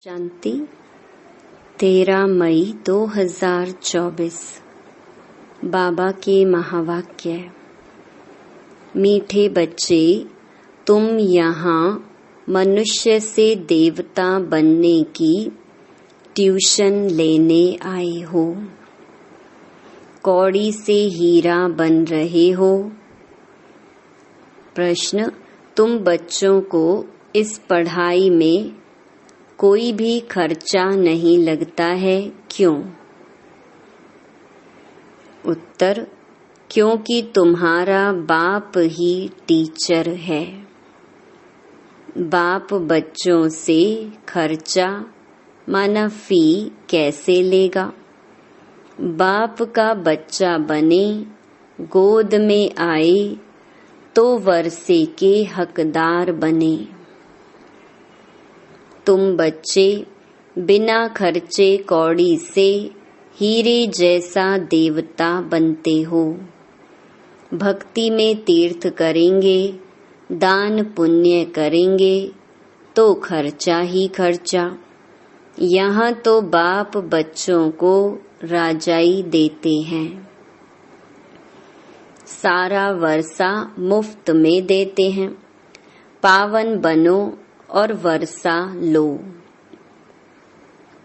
शांति 13 मई 2024। बाबा के महावाक्य। मीठे बच्चे, तुम यहाँ मनुष्य से देवता बनने की ट्यूशन लेने आए हो। कौड़ी से हीरा बन रहे हो। प्रश्न, तुम बच्चों को इस पढ़ाई में कोई भी खर्चा नहीं लगता है, क्यों? उत्तर, क्योंकि तुम्हारा बाप ही टीचर है। बाप बच्चों से खर्चा माना फी कैसे लेगा? बाप का बच्चा बने, गोद में आए तो वर्षे के हकदार बने। तुम बच्चे बिना खर्चे कौड़ी से हीरे जैसा देवता बनते हो। भक्ति में तीर्थ करेंगे, दान पुण्य करेंगे तो खर्चा ही खर्चा। यहाँ तो बाप बच्चों को राजाई देते हैं। सारा वर्षा मुफ्त में देते हैं। पावन बनो और वर्षा लो।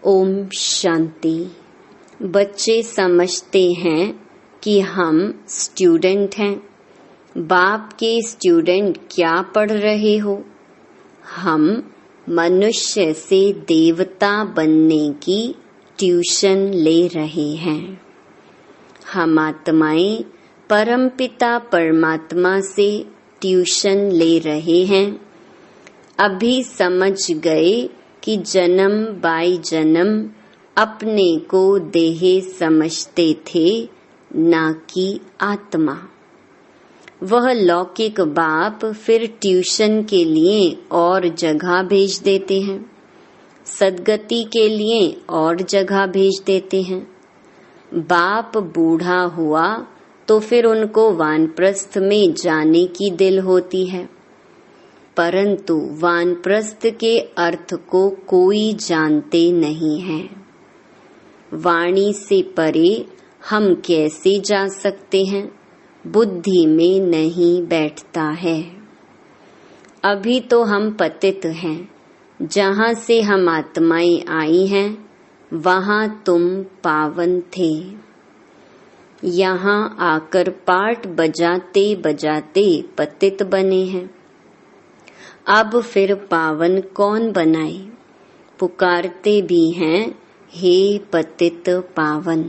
ओम शांति। बच्चे समझते हैं कि हम स्टूडेंट हैं। बाप के स्टूडेंट क्या पढ़ रहे हो? हम मनुष्य से देवता बनने की ट्यूशन ले रहे हैं। हम आत्माएं परमपिता परमात्मा से ट्यूशन ले रहे हैं। अभी समझ गए कि जन्म बाई जन्म अपने को देह समझते थे, ना कि आत्मा। वह लौकिक बाप फिर ट्यूशन के लिए और जगह भेज देते हैं, सद्गति के लिए और जगह भेज देते हैं। बाप बूढ़ा हुआ तो फिर उनको वानप्रस्थ में जाने की दिल होती है, परंतु वानप्रस्थ के अर्थ को कोई जानते नहीं है। वाणी से परे हम कैसे जा सकते हैं? बुद्धि में नहीं बैठता है। अभी तो हम पतित हैं। जहाँ से हम आत्माएं आई हैं, वहाँ तुम पावन थे। यहाँ आकर पाठ बजाते बजाते पतित बने हैं। अब फिर पावन कौन बनाए? पुकारते भी हैं, हे पतित पावन।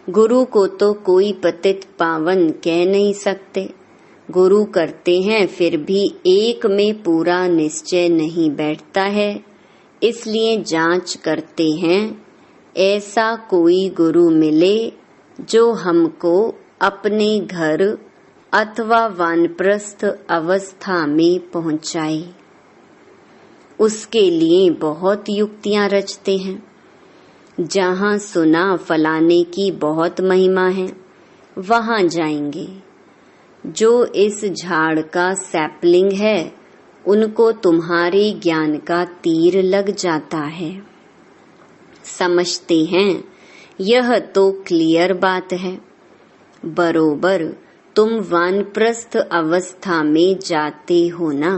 गुरु को तो कोई पतित पावन कह नहीं सकते। गुरु करते हैं, फिर भी एक में पूरा निश्चय नहीं बैठता है, इसलिए जांच करते हैं ऐसा कोई गुरु मिले जो हमको अपने घर अथवा वानप्रस्थ अवस्था में पहुंचाए। उसके लिए बहुत युक्तियां रचते हैं। जहां सुना फलाने की बहुत महिमा है, वहां जाएंगे। जो इस झाड़ का सैपलिंग है, उनको तुम्हारे ज्ञान का तीर लग जाता है। समझते हैं यह तो क्लियर बात है। बरोबर तुम वानप्रस्थ अवस्था में जाते हो ना।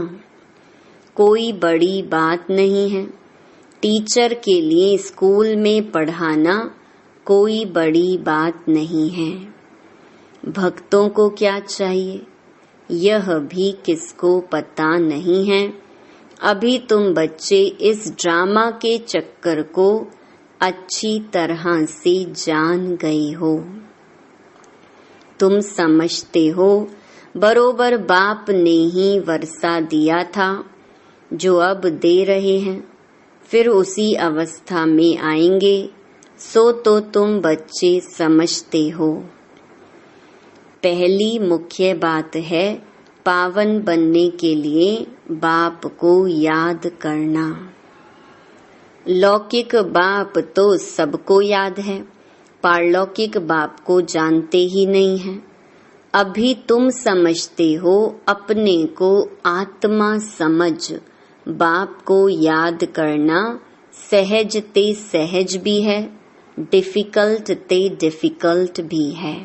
कोई बड़ी बात नहीं है। टीचर के लिए स्कूल में पढ़ाना कोई बड़ी बात नहीं है। भक्तों को क्या चाहिए, यह भी किसको पता नहीं है। अभी तुम बच्चे इस ड्रामा के चक्कर को अच्छी तरह से जान गए हो। तुम समझते हो बरोबर बाप ने ही वर्षा दिया था, जो अब दे रहे हैं, फिर उसी अवस्था में आएंगे। सो तो तुम बच्चे समझते हो। पहली मुख्य बात है पावन बनने के लिए बाप को याद करना। लौकिक बाप तो सबको याद है, पारलौकिक बाप को जानते ही नहीं हैं। अभी तुम समझते हो अपने को आत्मा समझ बाप को याद करना सहज ते सहज भी है, डिफिकल्ट ते डिफिकल्ट भी है।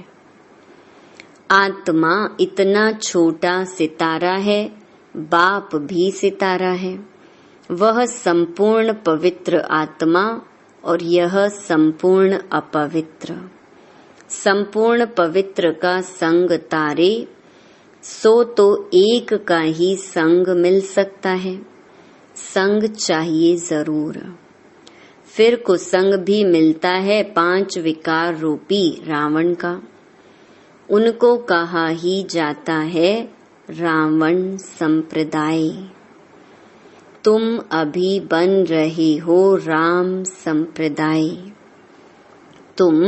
आत्मा इतना छोटा सितारा है, बाप भी सितारा है। वह संपूर्ण पवित्र आत्मा और यह संपूर्ण अपवित्र। संपूर्ण पवित्र का संग तारे, सो तो एक का ही संग मिल सकता है। संग चाहिए जरूर। फिर कुसंग भी मिलता है 5 विकार रूपी रावण का। उनको कहा ही जाता है रावण संप्रदाय। तुम अभी बन रहे हो राम संप्रदाय। तुम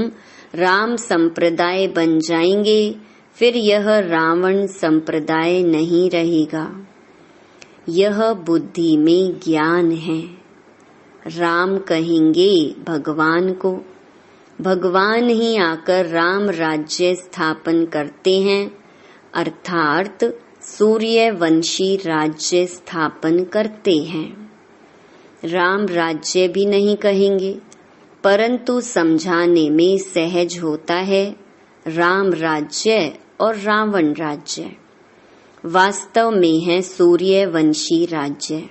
राम संप्रदाय बन जाएंगे, फिर यह रावण संप्रदाय नहीं रहेगा। यह बुद्धि में ज्ञान है। राम कहेंगे भगवान को। भगवान ही आकर राम राज्य स्थापन करते हैं, अर्थात सूर्यवंशी राज्य स्थापन करते हैं। राम राज्य भी नहीं कहेंगे, परंतु समझाने में सहज होता है राम राज्य और रावण राज्य। वास्तव में है सूर्यवंशी राज्य।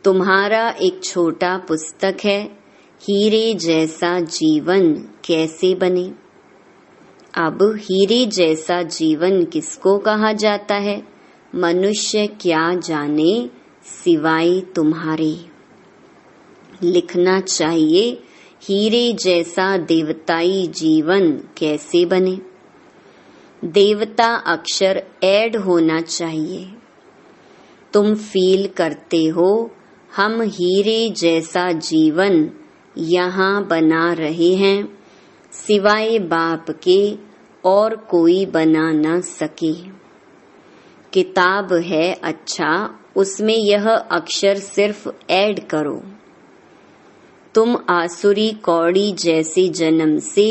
तुम्हारा एक छोटा पुस्तक है, हीरे जैसा जीवन कैसे बने। अब हीरे जैसा जीवन किसको कहा जाता है? मनुष्य क्या जाने सिवाय तुम्हारे। लिखना चाहिए हीरे जैसा देवताई जीवन कैसे बने। देवता अक्षर ऐड होना चाहिए। तुम फील करते हो हम हीरे जैसा जीवन यहाँ बना रहे हैं, सिवाय बाप के और कोई बना न सके। किताब है अच्छा, उसमें यह अक्षर सिर्फ ऐड करो। तुम आसुरी कौड़ी जैसे जन्म से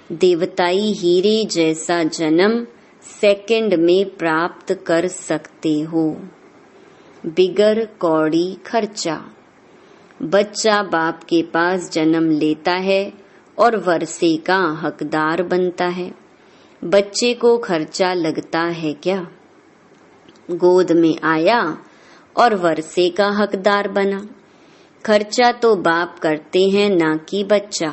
देवताई हीरे जैसा जन्म सेकंड में प्राप्त कर सकते हो, बिगर कौड़ी खर्चा। बच्चा बाप के पास जन्म लेता है और वर्षे का हकदार बनता है। बच्चे को खर्चा लगता है क्या? गोद में आया और वर्षे का हकदार बना। खर्चा तो बाप करते हैं, ना कि बच्चा।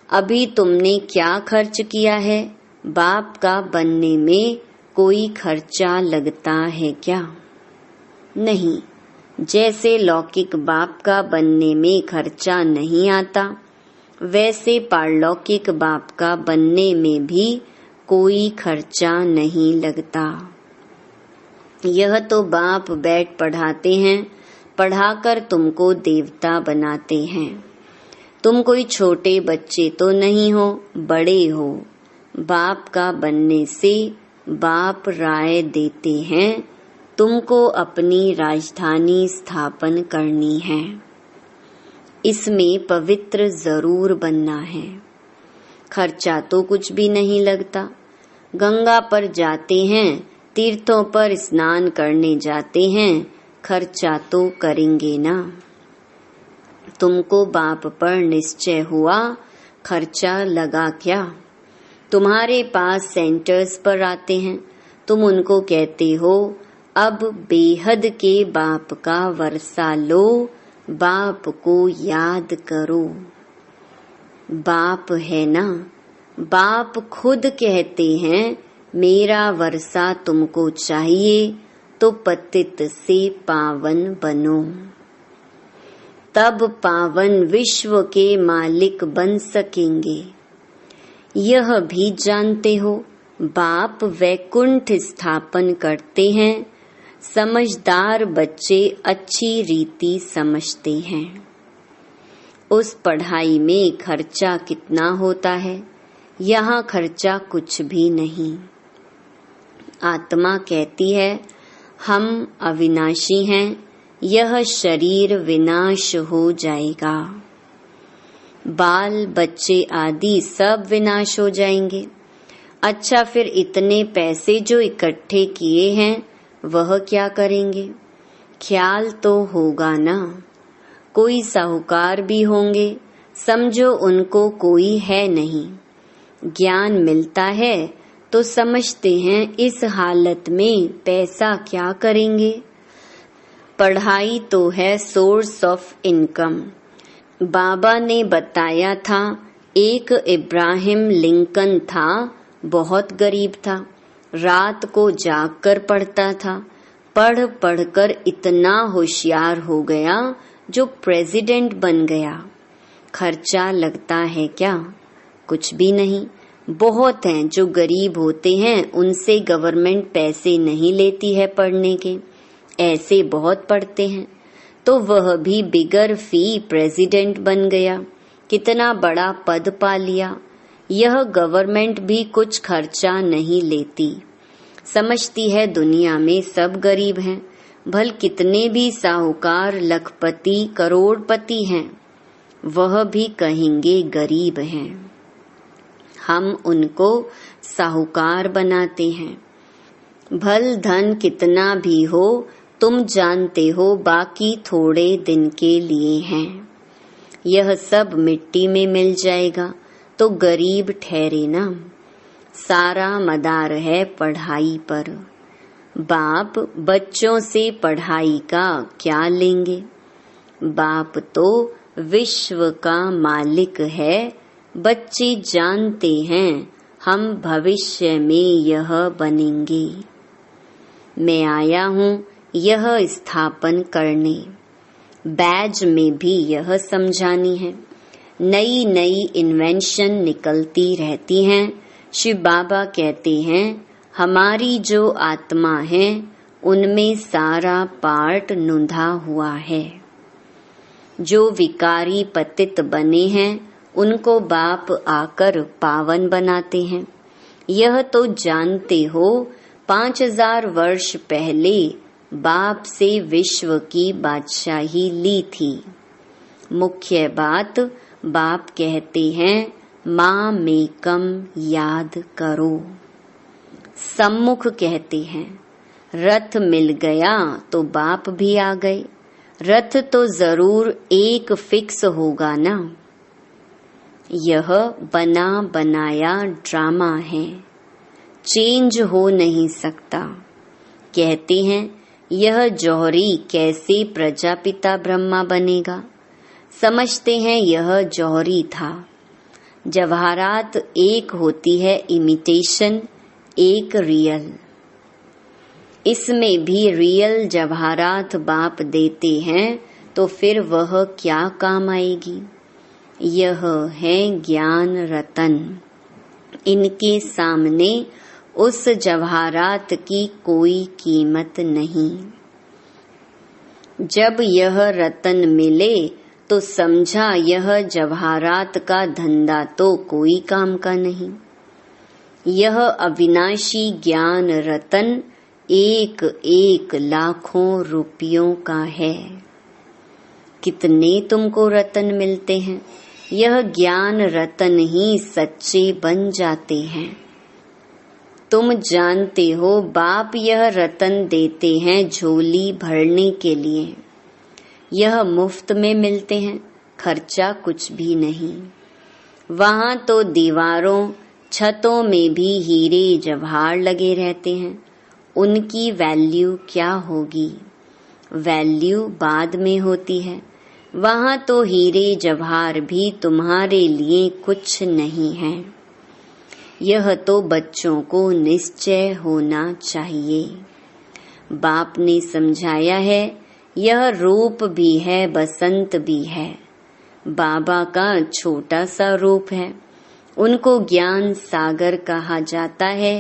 अभी तुमने क्या खर्च किया है? बाप का बनने में कोई खर्चा लगता है क्या? नहीं। जैसे लौकिक बाप का बनने में खर्चा नहीं आता, वैसे पारलौकिक बाप का बनने में भी कोई खर्चा नहीं लगता। यह तो बाप बैठ पढ़ाते हैं, पढ़ाकर तुमको देवता बनाते हैं। तुम कोई छोटे बच्चे तो नहीं हो, बड़े हो। बाप का बनने से बाप राय देते हैं तुमको अपनी राजधानी स्थापन करनी है। इसमें पवित्र जरूर बनना है। खर्चा तो कुछ भी नहीं लगता। गंगा पर जाते हैं, तीर्थों पर स्नान करने जाते हैं, खर्चा तो करेंगे ना। तुमको बाप पर निश्चय हुआ, खर्चा लगा क्या? तुम्हारे पास सेंटर्स पर आते हैं, तुम उनको कहते हो अब बेहद के बाप का वर्षा लो, बाप को याद करो। बाप है ना, बाप खुद कहते हैं मेरा वर्षा तुमको चाहिए तो पतित से पावन बनो। तब पावन विश्व के मालिक बन सकेंगे। यह भी जानते हो बाप वैकुंठ स्थापन करते हैं। समझदार बच्चे अच्छी रीति समझते हैं। उस पढ़ाई में खर्चा कितना होता है? यहाँ खर्चा कुछ भी नहीं। आत्मा कहती है हम अविनाशी हैं, यह शरीर विनाश हो जाएगा। बाल बच्चे आदि सब विनाश हो जाएंगे। अच्छा, फिर इतने पैसे जो इकट्ठे किए हैं वह क्या करेंगे? ख्याल तो होगा ना। कोई साहूकार भी होंगे, समझो उनको कोई है नहीं। ज्ञान मिलता है तो समझते हैं इस हालत में पैसा क्या करेंगे। पढ़ाई तो है सोर्स ऑफ इनकम। बाबा ने बताया था, एक इब्राहिम लिंकन था, बहुत गरीब था, रात को जागकर पढ़ता था, पढ़ पढ़कर इतना होशियार हो गया जो प्रेसिडेंट बन गया। खर्चा लगता है क्या? कुछ भी नहीं। बहुत हैं जो गरीब होते हैं, उनसे गवर्नमेंट पैसे नहीं लेती है पढ़ने के, ऐसे बहुत पढ़ते हैं, तो वह भी बिगर फी प्रेसिडेंट बन गया, कितना बड़ा पद पा लिया। यह गवर्नमेंट भी कुछ खर्चा नहीं लेती, समझती है दुनिया में सब गरीब हैं, भल कितने भी साहूकार लखपति करोड़पति हैं, वह भी कहेंगे गरीब हैं। हम उनको साहूकार बनाते हैं। भल धन कितना भी हो, तुम जानते हो बाकी थोड़े दिन के लिए हैं, यह सब मिट्टी में मिल जाएगा, तो गरीब ठहरे ना। सारा मदार है पढ़ाई पर। बाप बच्चों से पढ़ाई का क्या लेंगे? बाप तो विश्व का मालिक है, बच्चे जानते हैं हम भविष्य में यह बनेंगे। मैं आया हूँ यह स्थापन करने, बैज में भी यह समझानी है। नई नई इन्वेंशन निकलती रहती हैं। शिव बाबा कहते हैं, हमारी जो आत्मा है उनमें सारा पार्ट नुंधा हुआ है। जो विकारी पतित बने हैं उनको बाप आकर पावन बनाते हैं। यह तो जानते हो 5000 वर्ष पहले बाप से विश्व की बादशाही ली थी। मुख्य बात बाप कहते हैं, माँ मेकम याद करो। सम्मुख कहते हैं, रथ मिल गया तो बाप भी आ गए। रथ तो जरूर एक फिक्स होगा ना। यह बना बनाया ड्रामा है, चेंज हो नहीं सकता। कहते हैं, यह जौहरी कैसे प्रजापिता ब्रह्मा बनेगा? समझते हैं यह जौहरी था। जवाहरात एक होती है इमिटेशन, एक रियल। इसमें भी रियल जवाहरात बाप देते हैं तो फिर वह क्या काम आएगी? यह है ज्ञान रतन। इनके सामने उस जवाहरात की कोई कीमत नहीं। जब यह रतन मिले तो समझा यह जवाहरात का धंधा तो कोई काम का नहीं। यह अविनाशी ज्ञान रतन एक एक लाखों रुपयों का है। कितने तुमको रतन मिलते हैं? यह ज्ञान रतन ही सच्चे बन जाते हैं। तुम जानते हो बाप यह रतन देते हैं झोली भरने के लिए। यह मुफ्त में मिलते हैं, खर्चा कुछ भी नहीं। वहाँ तो दीवारों छतों में भी हीरे जवाहर लगे रहते हैं, उनकी वैल्यू क्या होगी? वैल्यू बाद में होती है। वहाँ तो हीरे जवाहर भी तुम्हारे लिए कुछ नहीं है। यह तो बच्चों को निश्चय होना चाहिए। बाप ने समझाया है, यह रूप भी है, बसंत भी है। बाबा का छोटा सा रूप है, उनको ज्ञान सागर कहा जाता है।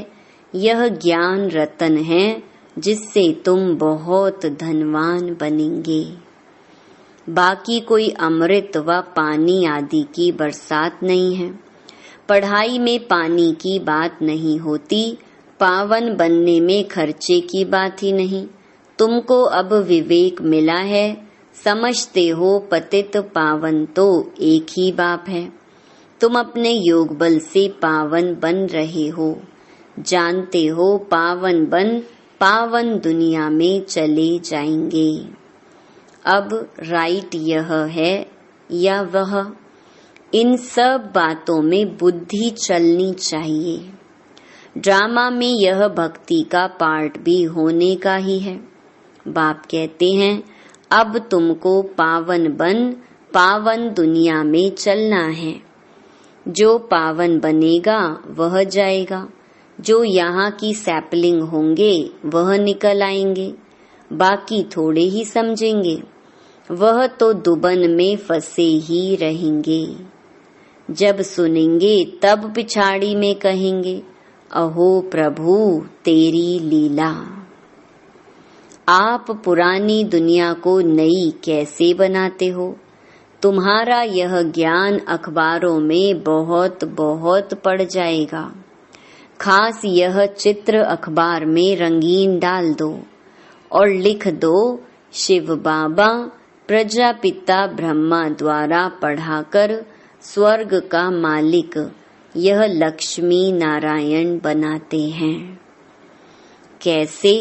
यह ज्ञान रतन है जिससे तुम बहुत धनवान बनेंगे। बाकी कोई अमृत व पानी आदि की बरसात नहीं है। पढ़ाई में पानी की बात नहीं होती, पावन बनने में खर्चे की बात ही नहीं। तुमको अब विवेक मिला है, समझते हो पतित पावन तो एक ही बाप है। तुम अपने योग बल से पावन बन रहे हो, जानते हो पावन बन पावन दुनिया में चले जाएंगे। अब राइट यह है या वह, इन सब बातों में बुद्धि चलनी चाहिए। ड्रामा में यह भक्ति का पार्ट भी होने का ही है। बाप कहते हैं अब तुमको पावन बन पावन दुनिया में चलना है। जो पावन बनेगा वह जाएगा, जो यहाँ की सैपलिंग होंगे वह निकल आएंगे, बाकी थोड़े ही समझेंगे, वह तो दुबन में फंसे ही रहेंगे। जब सुनेंगे तब पिछाड़ी में कहेंगे अहो प्रभु तेरी लीला। आप पुरानी दुनिया को नई कैसे बनाते हो? तुम्हारा यह ज्ञान अखबारों में बहुत बहुत पड़ जाएगा। खास यह चित्र अखबार में रंगीन डाल दो और लिख दो शिव बाबा प्रजापिता ब्रह्मा द्वारा पढ़ाकर स्वर्ग का मालिक यह लक्ष्मी नारायण बनाते हैं। कैसे?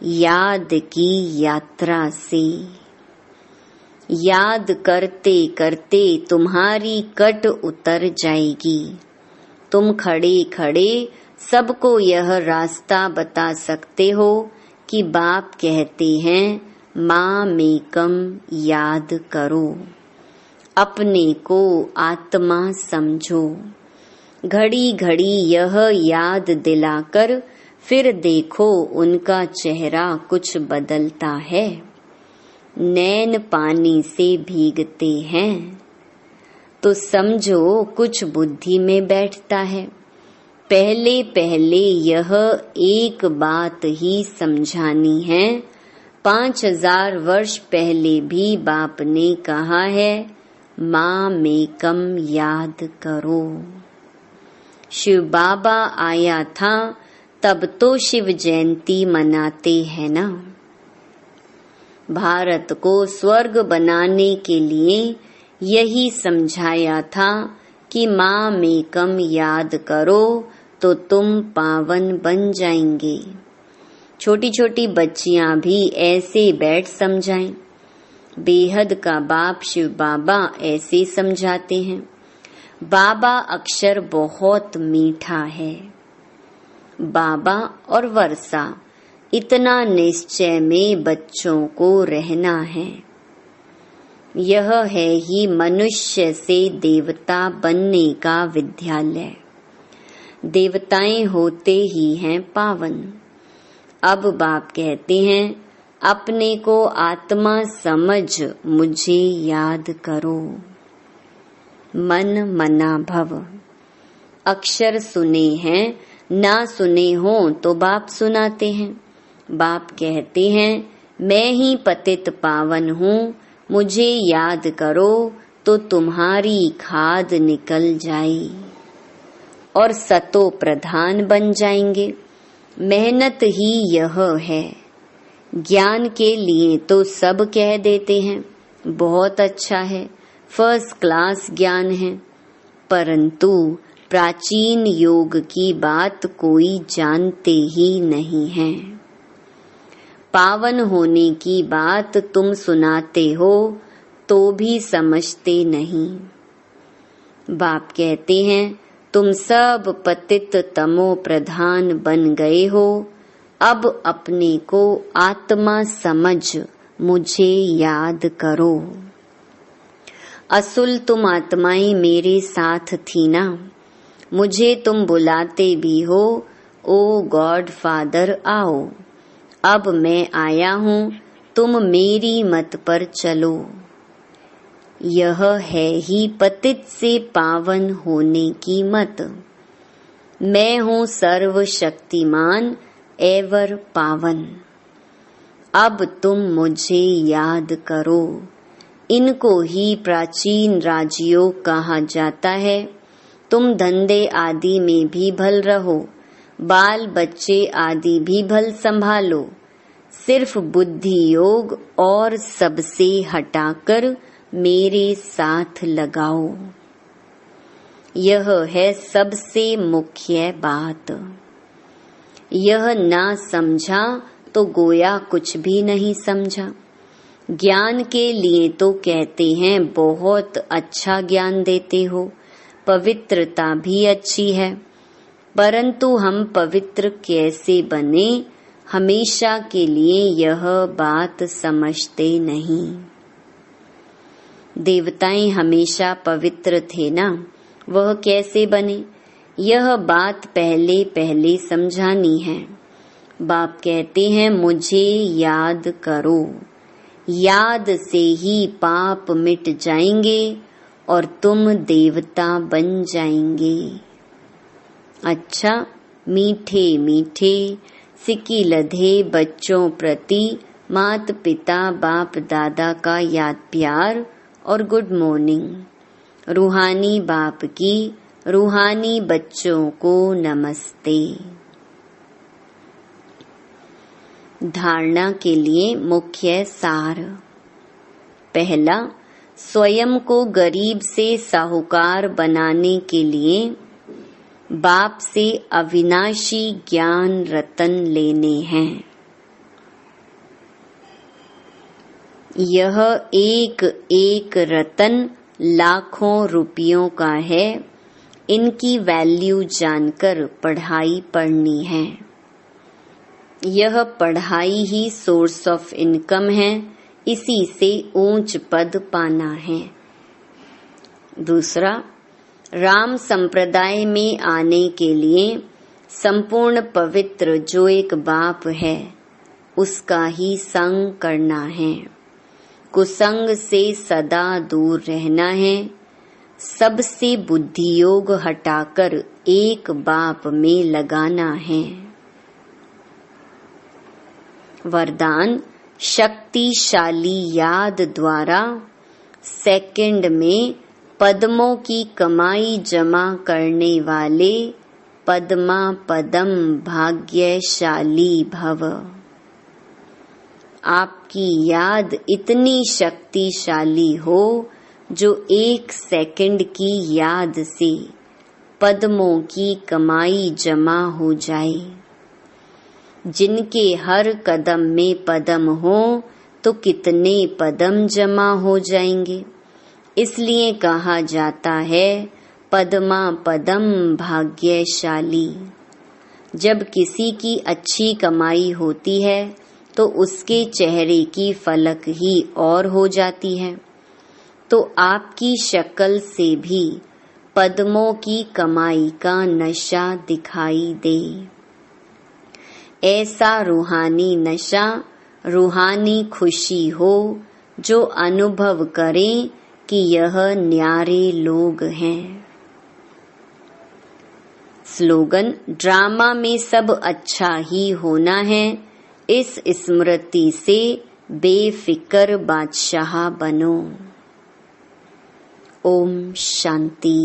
याद की यात्रा से। याद करते करते तुम्हारी कट उतर जाएगी। तुम खड़े खड़े सबको यह रास्ता बता सकते हो कि बाप कहते हैं माँ मेकम याद करो, अपने को आत्मा समझो। घड़ी घड़ी यह याद दिलाकर फिर देखो उनका चेहरा कुछ बदलता है। नैन पानी से भीगते हैं तो समझो कुछ बुद्धि में बैठता है। पहले पहले यह एक बात ही समझानी है। 5000 वर्ष पहले भी बाप ने कहा है माँ मेकम याद करो। शिव बाबा आया था तब तो शिव जयंती मनाते हैं ना। भारत को स्वर्ग बनाने के लिए यही समझाया था कि माँ मेकम याद करो तो तुम पावन बन जाएंगे। छोटी छोटी बच्चियां भी ऐसे बैठ समझाएं। बेहद का बाप शिव बाबा ऐसे समझाते हैं। बाबा अक्षर बहुत मीठा है। बाबा और वर्षा इतना निश्चय में बच्चों को रहना है। यह है ही मनुष्य से देवता बनने का विद्यालय। देवताएं होते ही हैं पावन। अब बाप कहते हैं अपने को आत्मा समझ मुझे याद करो। मन मना भव। अक्षर सुने हैं, ना सुने हो तो बाप सुनाते हैं। बाप कहते हैं मैं ही पतित पावन हूँ, मुझे याद करो तो तुम्हारी खाद निकल जाए और सतो प्रधान बन जाएंगे। मेहनत ही यह है। ज्ञान के लिए तो सब कह देते हैं बहुत अच्छा है, फर्स्ट क्लास ज्ञान है, परंतु प्राचीन योग की बात कोई जानते ही नहीं है। पावन होने की बात तुम सुनाते हो तो भी समझते नहीं। बाप कहते हैं तुम सब पतित तमो प्रधान बन गए हो, अब अपने को आत्मा समझ मुझे याद करो। असुल तुम आत्माएं मेरे साथ थी ना, मुझे तुम बुलाते भी हो ओ गॉड फादर आओ। अब मैं आया हूँ, तुम मेरी मत पर चलो। यह है ही पतित से पावन होने की मत। मैं हूँ सर्वशक्तिमान एवर पावन। अब तुम मुझे याद करो। इनको ही प्राचीन राजयोग कहा जाता है। तुम धंधे आदि में भी भल रहो, बाल बच्चे आदि भी भल संभालो, सिर्फ बुद्धि योग और सबसे हटाकर मेरे साथ लगाओ। यह है सबसे मुख्य बात। यह ना समझा तो गोया कुछ भी नहीं समझा। ज्ञान के लिए तो कहते हैं बहुत अच्छा ज्ञान देते हो, पवित्रता भी अच्छी है, परंतु हम पवित्र कैसे बने, हमेशा के लिए यह बात समझते नहीं। देवताएं हमेशा पवित्र थे ना, वह कैसे बने, यह बात पहले पहले समझानी है। बाप कहते हैं मुझे याद करो, याद से ही पाप मिट जाएंगे और तुम देवता बन जाएंगे। अच्छा, मीठे मीठे सिक्की लधे बच्चों प्रति मात पिता बाप दादा का याद प्यार और गुड मॉर्निंग। रूहानी बाप की रूहानी बच्चों को नमस्ते। धारणा के लिए मुख्य सार। पहला, स्वयं को गरीब से साहूकार बनाने के लिए बाप से अविनाशी ज्ञान रतन लेने हैं। यह एक एक रतन लाखों रुपयों का है, इनकी वैल्यू जानकर पढ़ाई पढ़नी है। यह पढ़ाई ही सोर्स ऑफ इनकम है, इसी से ऊंच पद पाना है। दूसरा, राम संप्रदाय में आने के लिए संपूर्ण पवित्र जो एक बाप है उसका ही संग करना है, कुसंग से सदा दूर रहना है, सबसे बुद्धि योग हटाकर एक बाप में लगाना है। वरदान, शक्तिशाली याद द्वारा सेकंड में पद्मों की कमाई जमा करने वाले पद्मा पदम भाग्यशाली भव। आपकी याद इतनी शक्तिशाली हो जो एक सेकंड की याद से पद्मों की कमाई जमा हो जाए। जिनके हर कदम में पदम हो तो कितने पदम जमा हो जाएंगे। इसलिए कहा जाता है पद्मा पदम भाग्यशाली। जब किसी की अच्छी कमाई होती है तो उसके चेहरे की फलक ही और हो जाती है, तो आपकी शक्ल से भी पद्मों की कमाई का नशा दिखाई दे। ऐसा रूहानी नशा, रूहानी खुशी हो जो अनुभव करें कि यह न्यारे लोग हैं। स्लोगन, ड्रामा में सब अच्छा ही होना है, इस स्मृति से बेफिक्र बादशाह बनो। ओम शांति।